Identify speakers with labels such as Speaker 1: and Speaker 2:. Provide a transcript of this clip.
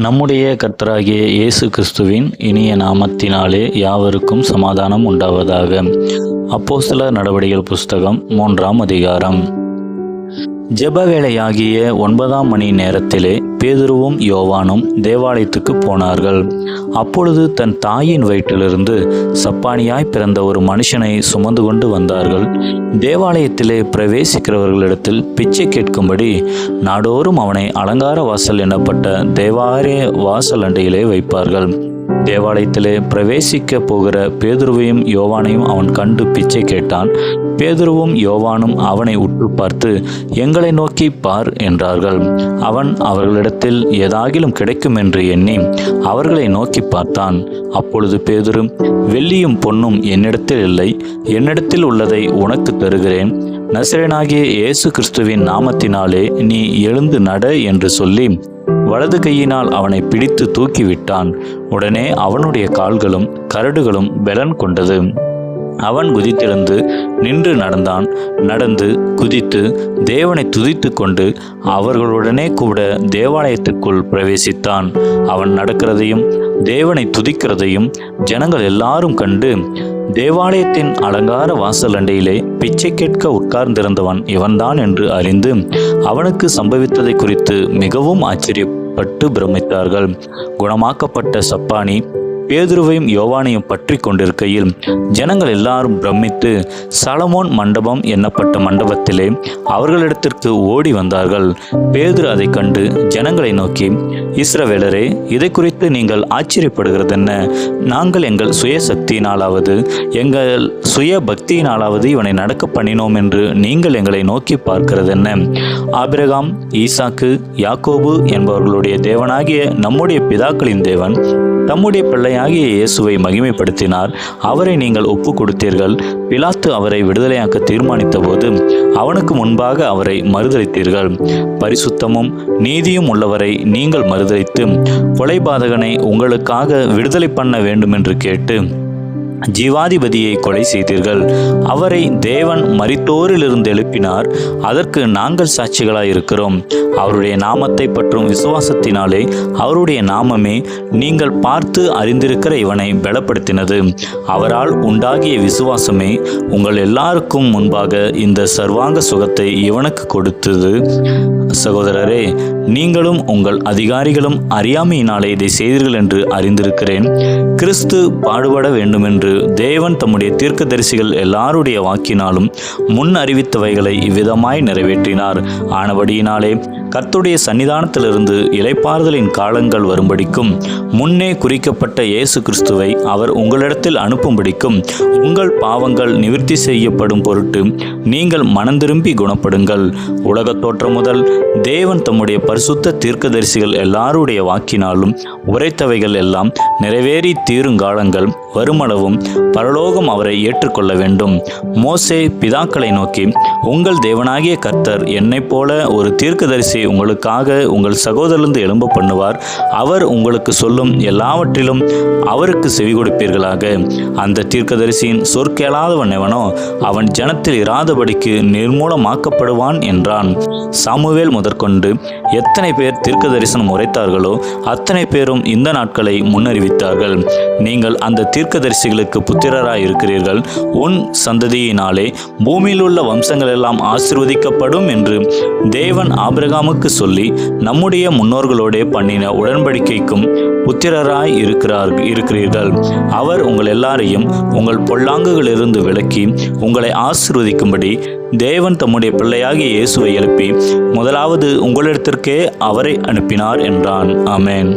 Speaker 1: நம்முடைய கர்த்தராகிய இயேசு கிறிஸ்துவின் இனிய நாமத்தினாலே யாவருக்கும் சமாதானம் உண்டாவதாக. அப்போஸ்தலர் நடவடிக்கைகள் புஸ்தகம் 3ஆம் அதிகாரம். ஜெப வேளையாகிய 9ஆம் மணி நேரத்திலே பேதுருவும் யோவானும் தேவாலயத்துக்கு போனார்கள். அப்பொழுது தன் தாயின் வயிற்றிலிருந்து சப்பானியாய் பிறந்த ஒரு மனுஷனை சுமந்து கொண்டு வந்தார்கள். தேவாலயத்திலே பிரவேசிக்கிறவர்களிடத்தில் பிச்சை கேட்கும்படி நாடோறும் அவனை அலங்கார வாசல் எனப்பட்ட தேவாலய வாசல் அண்டையிலே வைப்பார்கள். தேவாலயத்திலே பிரவேசிக்க போகிற பேதுருவையும் யோவானையும் அவன் கண்டு பிச்சை கேட்டான். பேதுருவும் யோவானும் அவனை உற்று பார்த்து, எங்களை நோக்கி பார் என்றார்கள். அவன் அவர்களிடத்தில் ஏதாகிலும் கிடைக்கும் என்று எண்ணி அவர்களை நோக்கி பார்த்தான். அப்பொழுது பேதுரு, வெள்ளியும் பொன்னும் என்னிடத்தில் இல்லை, என்னிடத்தில் உள்ளதை உனக்கு தருகிறேன். நசரேயனாகிய இயேசு கிறிஸ்துவின் நாமத்தினாலே நீ எழுந்து நட என்று சொல்லி வலது கையினால் அவனை பிடித்து தூக்கிவிட்டான். உடனே அவனுடைய கால்களும் கரடுகளும் பெலன் கொண்டது. அவன் குதித்தெழுந்து நின்று நடந்தான். நடந்து குதித்து தேவனை துதித்து கொண்டு அவர்களுடனே கூட தேவாலயத்துக்குள் பிரவேசித்தான். அவன் நடக்கிறதையும் தேவனை துதிக்கிறதையும் ஜனங்கள் எல்லாரும் கண்டு, தேவாலயத்தின் அலங்கார வாசல் அண்டையிலே பிச்சை கேட்க உட்கார்ந்திருந்தவன் இவன்தான் என்று அறிந்து அவனுக்கு சம்பவித்ததை குறித்து மிகவும் ஆச்சரியப்பட்டு பிரமித்தார்கள். குணமாக்கப்பட்ட சப்பானி பேதுருவையும் யோவானையும் பற்றி கொண்டிருக்கையில் ஜனங்கள் எல்லாரும் பிரமித்து சாலமோன் மண்டபம் என்னப்பட்ட மண்டபத்திலே அவர்களிடத்திற்கு ஓடி வந்தார்கள். பேதுரு அதை கண்டு ஜனங்களை நோக்கி, இஸ்ரவேலரே, இதை குறித்து நீங்கள் ஆச்சரியப்படுகிறதென்ன? நாங்கள் எங்கள் சுய சக்தியினாலாவது எங்கள் சுய பக்தியினாலாவது இவனை நடக்க பண்ணினோம் என்று நீங்கள் எங்களை நோக்கி பார்க்கிறதென்ன? ஆபிரகாம், ஈசாக்கு, யாக்கோபு என்பவர்களுடைய தேவனாகிய நம்முடைய பிதாக்களின் தேவன் தம்முடைய பிள்ளையாகிய இயேசுவை மகிமைப்படுத்தினார். அவரை நீங்கள் ஒப்பு கொடுத்தீர்கள். பிலாத்து அவரை விடுதலையாக்க தீர்மானித்த போது அவனுக்கு முன்பாக அவரை மறுதலித்தீர்கள். பரிசுத்தமும் நீதியும் உள்ளவரை நீங்கள் மறுதலித்து கொலைபாதகனை உங்களுக்காக விடுதலை பண்ண வேண்டும் என்று கேட்டு ஜீவாதிபதியை கொலை செய்தீர்கள். அவரை தேவன் மரித்தோரிலிருந்து எழுப்பினார். அதற்கு நாங்கள் சாட்சிகளாய் இருக்கிறோம். அவருடைய நாமத்தை பற்றும் விசுவாசத்தினாலே அவருடைய நாமமே நீங்கள் பார்த்து அறிந்திருக்கிற இவனை பலப்படுத்தினது. அவரால் உண்டாகிய விசுவாசமே உங்கள் எல்லாருக்கும் முன்பாக இந்த சர்வாங்க சுகத்தை இவனுக்கு கொடுத்தது. சகோதரரே, நீங்களும் உங்கள் அதிகாரிகளும் அறியாமையினாலே இதை செய்தீர்கள் என்று அறிந்திருக்கிறேன். கிறிஸ்து பாடுபட வேண்டுமென்று தேவன் தம்முடைய தீர்க்கதரிசிகள் எல்லாருடைய வாக்கினாலும் முன் அறிவித்தவைகளை இவ்விதமாய் நிறைவேற்றினார். ஆனபடியினாலே கர்த்தருடைய சன்னிதானத்திலிருந்து இளைப்பாறுதலின் காலங்கள் வரும்படிக்கும் முன்னே குறிக்கப்பட்ட இயேசு கிறிஸ்துவை அவர் உங்களிடத்தில் அனுப்பும்படிக்கும் உங்கள் பாவங்கள் நிவர்த்தி செய்யப்படும் பொருட்டு நீங்கள் மனந்திரும்பி குணப்படுங்கள். உலகத் தோற்றம் முதல் தேவன் தம்முடைய பரிசுத்த தீர்க்கதரிசிகள் எல்லாருடைய வாக்கினாலும் உரைத்தவைகள் எல்லாம் நிறைவேறி தீருங்காலங்கள் வருமளவும் பரலோகம் அவரை ஏற்றுக்கொள்ள வேண்டும். மோசே பிதாக்களை நோக்கி, உங்கள் தேவனாகிய கர்த்தர் என்னைப் போல ஒரு தீர்க்கதரிசி உங்களுக்காக உங்கள் சகோதரிலிருந்து எழும்ப பண்ணுவார். அவர் உங்களுக்கு சொல்லும் எல்லாவற்றிலும் அவருக்கு செவி கொடுப்பீர்களாக. அந்த தீர்க்கதரிசியின் சொற்கேளாதவன் எவனோ அவன் ஜனத்தில் இராதபடிக்கு நிர்மூலமாக்கப்படுவான் என்றான். சாமுவேல் முதற்கொண்டு எத்தனை பேர் தீர்க்க தரிசனம் உரைத்தார்களோ அத்தனை பேரும் இந்த நாட்களை முன்னறிவித்தார்கள். நீங்கள் அந்த தீர்க்கதரிசிகளுக்கு புத்திரராய் இருக்கிறீர்கள். உன் சந்ததியினாலே பூமியில் உள்ள வம்சங்கள் எல்லாம் ஆசீர்வதிக்கப்படும் என்று தேவன் ஆபிரகாமுக்கு சொல்லி நம்முடைய முன்னோர்களோட பண்ணின உடன்படிக்கைக்கும் புத்திரராய் இருக்கிறீர்கள். அவர் உங்கள் எல்லாரையும் உங்கள் பொல்லாங்குகளிலிருந்து விலக்கி உங்களை ஆசீர்வதிக்கும்படி தேவன் தம்முடைய பிள்ளையாகிய இயேசுவை எழுப்பி முதலாவது உங்களிடத்திற்கே அவரை அனுப்பினார் என்றான். ஆமென்.